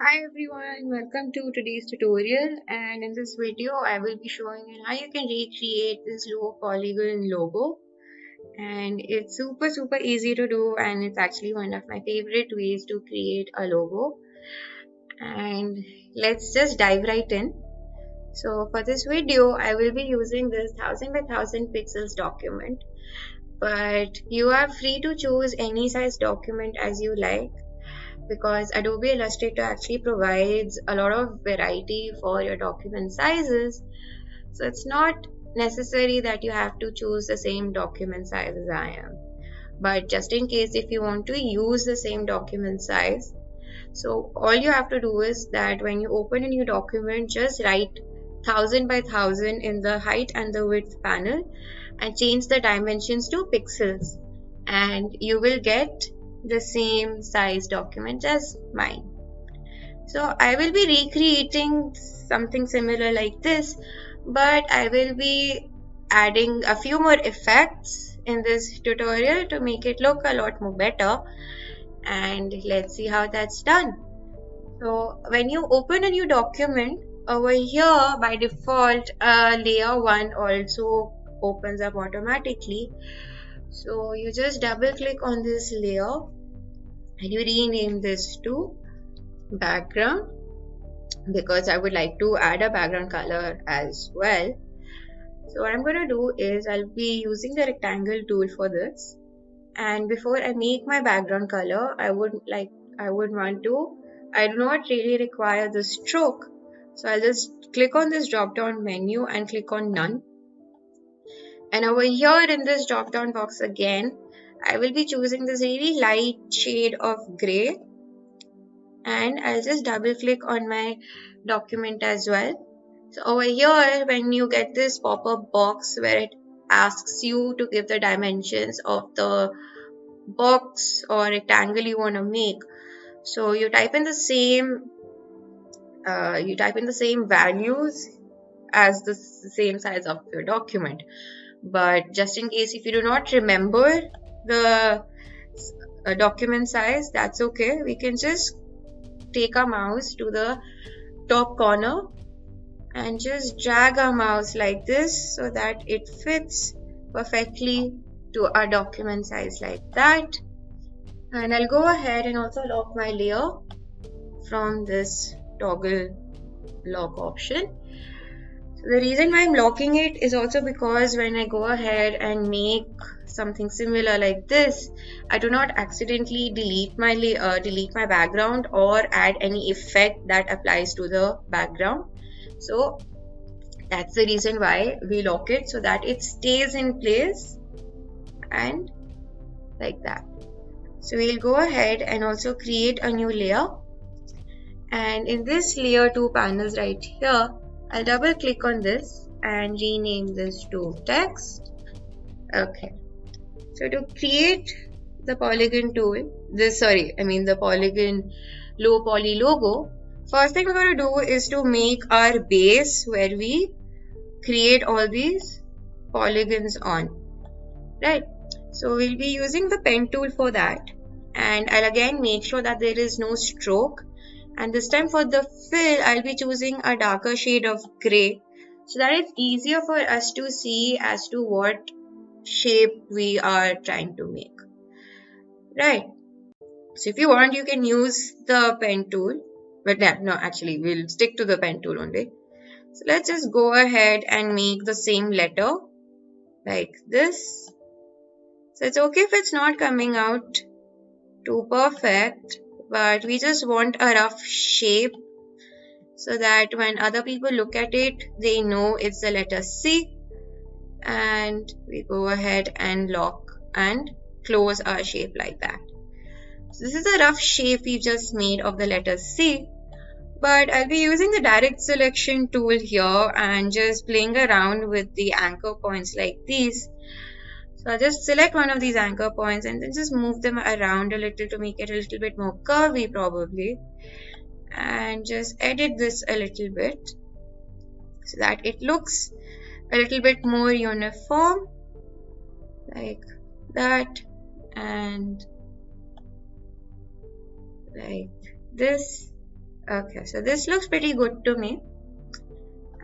Hi everyone, welcome to today's tutorial, and in this video I will be showing you how you can recreate this low polygon logo. And it's super easy to do, and it's actually one of my favorite ways to create a logo. And let's just dive right in. So for this video I will be using this 1000 by 1000 pixels document, but you are free to choose any size document as you like, because Adobe Illustrator actually provides a lot of variety for your document sizes. So it's not necessary that you have to choose the same document size as I am. But just in case if you want to use the same document size, so all you have to do is that when you open a new document, just write 1000 by 1000 in the height and the width panel and change the dimensions to pixels, and you will get the same size document as mine. So I will be recreating something similar like this, but I will be adding a few more effects in this tutorial to make it look a lot more better, and let's see how that's done. So when you open a new document, over here by default layer 1 also opens up automatically. So you just double click on this layer and you rename this to background, because I would like to add a background color as well. So what I'm going to do is I'll be using the rectangle tool for this, and before I make my background color, I do not really require the stroke, so I'll just click on this drop down menu and click on none. And over here in this drop down box again, I will be choosing this really light shade of gray, and I'll just double click on my document as well. So over here, when you get this pop-up box where it asks you to give the dimensions of the box or rectangle you want to make, so you type in the same values as the same size of your document. But just in case if you do not remember the document size, that's okay. We can just take our mouse to the top corner and just drag our mouse like this so that it fits perfectly to our document size like that. And I'll go ahead and also lock my layer from this toggle lock option. So the reason why I'm locking it is also because when I go ahead and make something similar like this, I do not accidentally delete my background or add any effect that applies to the background. So that's the reason why we lock it, so that it stays in place and like that. So we'll go ahead and also create a new layer, and in this layer 2 panels right here, I'll double click on this and rename this to text. Okay, so to create the polygon tool, the polygon low poly logo, first thing we're going to do is to make our base where we create all these polygons on, right? So we'll be using the pen tool for that, and I'll again make sure that there is no stroke, and this time for the fill I'll be choosing a darker shade of gray so that it's easier for us to see as to what shape we are trying to make, right? So if you want, you can use the pen tool, but no, actually we'll stick to the pen tool only. So let's just go ahead and make the same letter like this. So it's okay if it's not coming out too perfect, but we just want a rough shape so that when other people look at it, they know it's the letter C. And we go ahead and lock and close our shape like that. So this is a rough shape we just made of the letter C, but I'll be using the direct selection tool here and just playing around with the anchor points like these. So I'll just select one of these anchor points and then just move them around a little to make it a little bit more curvy probably, and just edit this a little bit so that it looks a little bit more uniform like that, and like this. Okay, so this looks pretty good to me.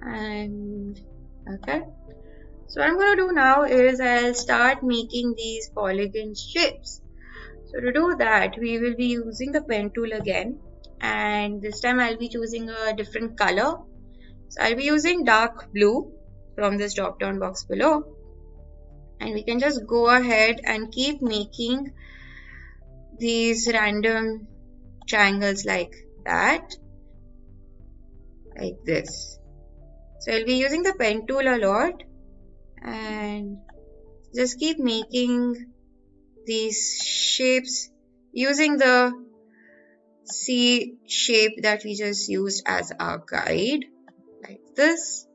And okay, so what I'm gonna do now is I'll start making these polygon shapes. So to do that, we will be using the pen tool again, and this time I'll be choosing a different color. So I'll be using dark blue from this drop down box below, and we can just go ahead and keep making these random triangles like that, like this. So I'll be using the pen tool a lot and just keep making these shapes using the C shape that we just used as our guide, like this.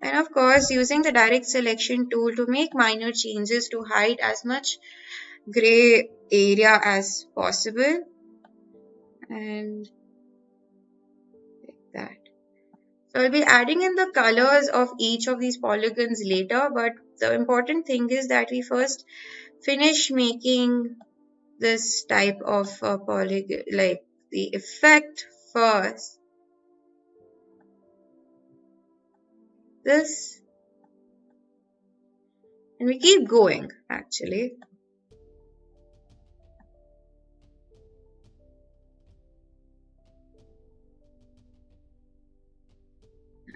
And of course, using the direct selection tool to make minor changes to hide as much gray area as possible, and like that. So I'll be adding in the colors of each of these polygons later, but the important thing is that we first finish making this type of polygon, like the effect first. This, and we keep going actually.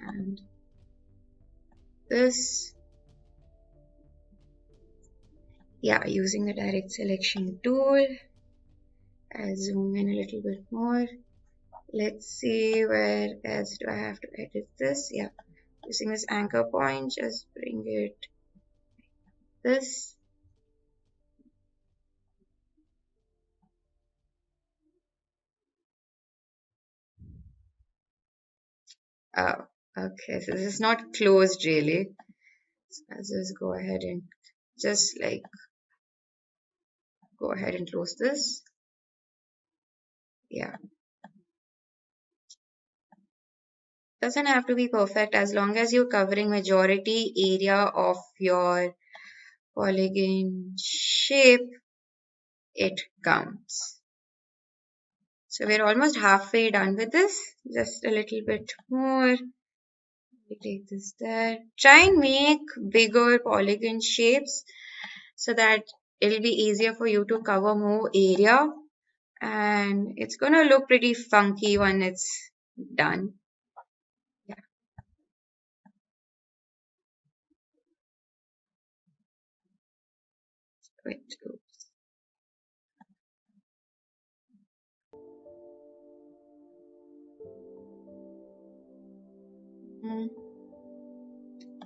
And this, yeah, using the direct selection tool. I'll zoom in a little bit more. Let's see, where else do I have to edit this? Yeah, using this anchor point, just bring it this. Oh, okay, so this is not closed really. So I'll just go ahead and just like go ahead and close this. Yeah, doesn't have to be perfect as long as you're covering majority area of your polygon shape, it counts. So we're almost halfway done with this, just a little bit more. We take this there. Try and make bigger polygon shapes so that it'll be easier for you to cover more area, and it's gonna look pretty funky when it's done. Yeah. Wait, oops.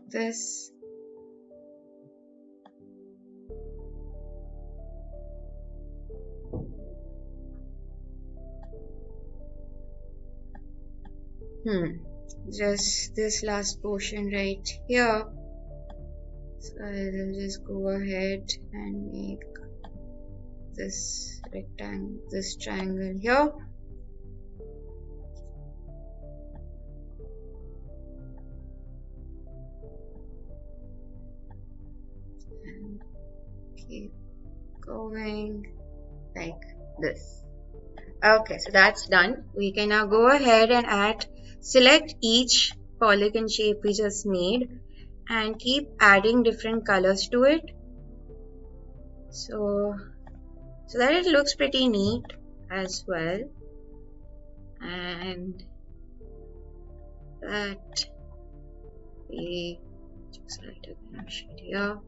This. Just this last portion right here. So I'll just go ahead and make this rectangle, this triangle here. And keep going like this. Okay, so that's done. We can now go ahead and select each polygon shape we just made and keep adding different colors to it. So that it looks pretty neat as well. And that we just write a shade here.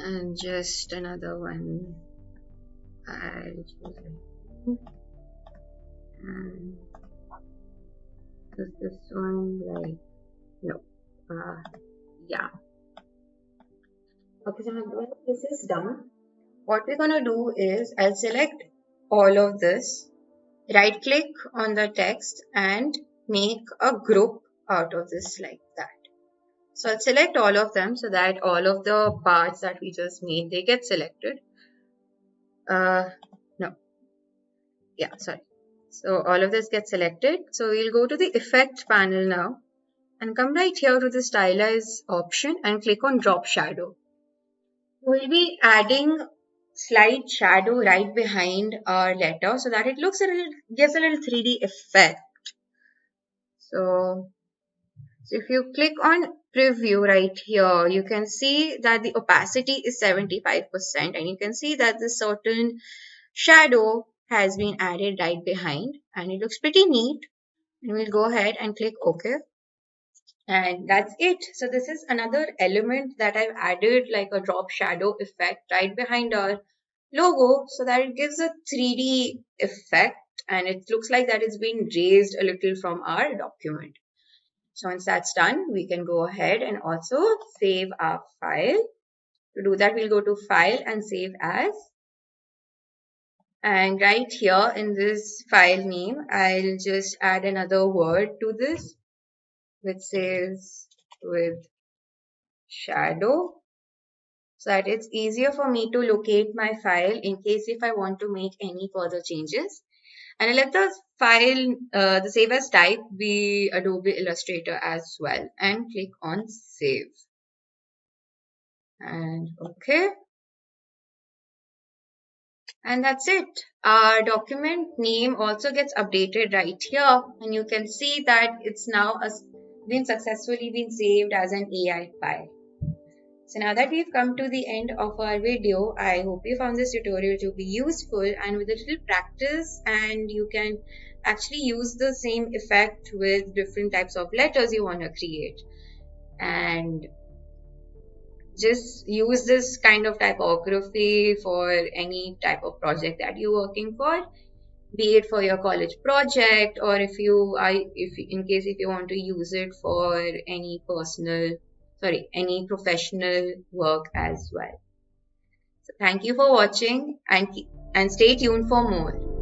And just another one. I'll choose and this one, like, no, yeah. Okay, so when this is done, what we're gonna do is I'll select all of this, right click on the text and make a group out of this like that. So I'll select all of them so that all of the parts that we just made, they get selected. No, yeah, sorry. So all of this gets selected. So we'll go to the effect panel now and come right here to the stylize option and click on drop shadow. We'll be adding slight shadow right behind our letter so that it looks a little, gives a little 3D effect. So if you click on preview right here, you can see that the opacity is 75% and you can see that the certain shadow has been added right behind and it looks pretty neat. And we'll go ahead and click OK. And that's it. So this is another element that I've added, like a drop shadow effect right behind our logo so that it gives a 3D effect and it looks like that it's been raised a little from our document. So once that's done, we can go ahead and also save our file. To do that, we'll go to File and Save As. And right here in this file name, I'll just add another word to this, which says with shadow, so that it's easier for me to locate my file in case if I want to make any further changes. And I'll let the file, the save as type be Adobe Illustrator as well, and click on save. And OK. And that's it. Our document name also gets updated right here, and you can see that it's now been successfully been saved as an AI file. So now that we've come to the end of our video, I hope you found this tutorial to be useful, and with a little practice and you can actually use the same effect with different types of letters you want to create. And just use this kind of typography for any type of project that you're working for, be it for your college project or if you want to use it for any any professional work as well. So thank you for watching and stay tuned for more.